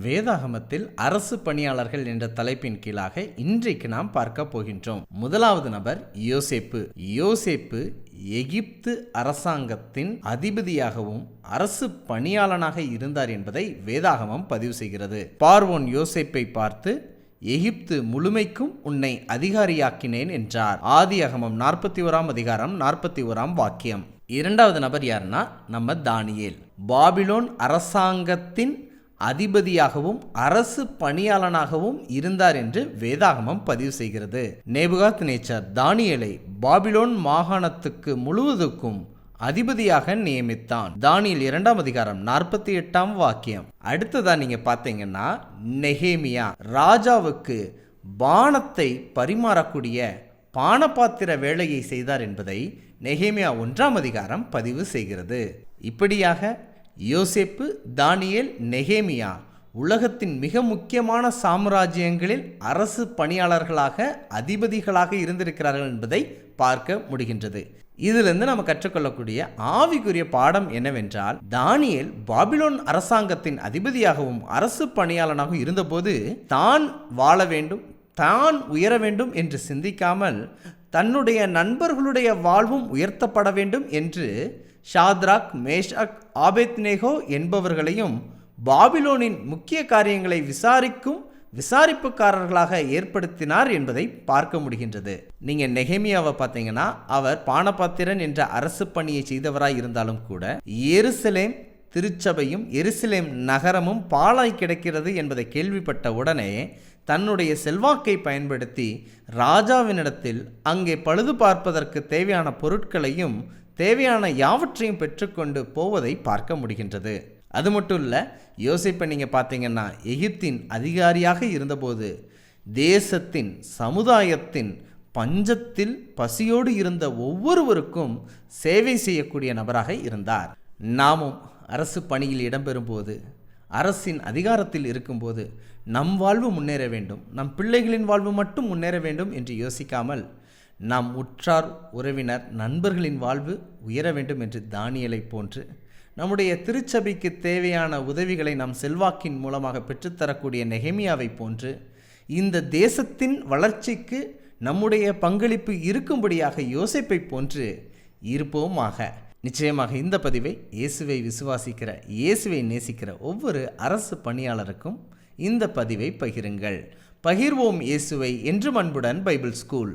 வேதாகமத்தில் அரசு பணியாளர்கள் என்ற தலைப்பின் கீழாக இன்றைக்கு நாம் பார்க்க போகின்றோம். முதலாவது நபர் யோசேப்பு. யோசேப்பு எகிப்து அரசாங்கத்தின் அதிபதியாகவும் அரசு பணியாளனாக இருந்தார் என்பதை வேதாகமம் பதிவு செய்கிறது. பார்வோன் யோசேப்பை பார்த்து எகிப்து முழுமைக்கும் உன்னை அதிகாரியாக்கினேன் என்றார். ஆதியாகமம் 41 அதிகாரம் 41 வாக்கியம். இரண்டாவது நபர் யாருன்னா நம்ம தானியேல். பாபிலோன் அரசாங்கத்தின் அதிபதியாகவும் அரசு பணியாளனாகவும் இருந்தார் என்று வேதாகமம் பதிவு செய்கிறது. நேபுகாத்நேச்சர் தானியேலை பாபிலோன் மாகாணத்துக்கு முழுவதுக்கும் அதிபதியாக நியமித்தான். தானியேல் 2 அதிகாரம் 48 வாக்கியம். அடுத்ததா நீங்க பாத்தீங்கன்னா நெகேமியா ராஜாவுக்கு பானத்தை பரிமாறக்கூடிய பானபாத்திர வேலையை செய்தார் என்பதை நெகேமியா 1 அதிகாரம் பதிவு செய்கிறது. இப்படியாக யோசேப்பு, தானியேல், நெகேமியா உலகத்தின் மிக முக்கியமான சாம்ராஜ்யங்களில் அரசு பணியாளர்களாக அதிபதிகளாக இருந்திருக்கிறார்கள் என்பதை பார்க்க முடிகின்றது. இதிலிருந்து நம்ம கற்றுக்கொள்ளக்கூடிய ஆவிக்குரிய பாடம் என்னவென்றால், தானியேல் பாபிலோன் அரசாங்கத்தின் அதிபதியாகவும் அரசு பணியாளனாகவும் இருந்தபோது தான் வாழ வேண்டும், தான் உயர வேண்டும் என்று சிந்திக்காமல் தன்னுடைய நண்பர்களுடைய வாழ்வும் உயர்த்தப்பட வேண்டும் என்று ஷாத்ராக், மேஷாக், ஆபேத்நேகோ என்பவர்களையும் பாபிலோனின் முக்கிய காரியங்களை விசாரிக்கும் விசாரிப்புக்காரர்களாக ஏற்படுத்தினார் என்பதை பார்க்க முடிகின்றது. நீங்க நெகேமியாவை பார்த்தீங்கன்னா அவர் பானபாத்திரன் என்ற அரசு பணியை செய்தவராய் இருந்தாலும் கூட எருசலேம் திருச்சபையும் எருசலேம் நகரமும் பாழாய் கிடக்கிறது என்பதை கேள்விப்பட்ட உடனே தன்னுடைய செல்வாக்கை பயன்படுத்தி ராஜாவினிடத்தில் அங்கே பழுது பார்ப்பதற்கு தேவையான பொருட்களையும் தேவையான யாவற்றையும் பெற்றுக்கொண்டு போவதை பார்க்க முடிகின்றது. அது மட்டும் இல்லை, யோசேப்பை நீங்கள் பார்த்தீங்கன்னா எகிப்தின் அதிகாரியாக இருந்தபோது தேசத்தின் சமுதாயத்தின் பஞ்சத்தில் பசியோடு இருந்த ஒவ்வொருவருக்கும் சேவை செய்யக்கூடிய நபராக இருந்தார். நாமும் அரசு பணியில் இடம்பெறும்போது, அரசின் அதிகாரத்தில் இருக்கும்போது நம் வாழ்வு முன்னேற வேண்டும், நம் பிள்ளைகளின் வாழ்வு மட்டும் முன்னேற வேண்டும் என்று யோசிக்காமல் நம் உற்றார் உறவினர் நண்பர்களின் வாழ்வு உயர வேண்டும் என்று தானியேலை போன்று நம்முடைய திருச்சபைக்கு தேவையான உதவிகளை நம் செல்வாக்கின் மூலமாக பெற்றுத்தரக்கூடிய நெகேமியாவை போன்று இந்த தேசத்தின் வளர்ச்சிக்கு நம்முடைய பங்களிப்பு இருக்கும்படியாக யோசேப்பை போன்று இருப்போமாக. நிச்சயமாக இந்த பதிவை இயேசுவை விசுவாசிக்கிற, இயேசுவை நேசிக்கிற ஒவ்வொரு அரசு பணியாளருக்கும் இந்த பதிவை பகிருங்கள். பகிர்வோம் இயேசுவை. என்றும் அன்புடன் பைபிள் ஸ்கூல்.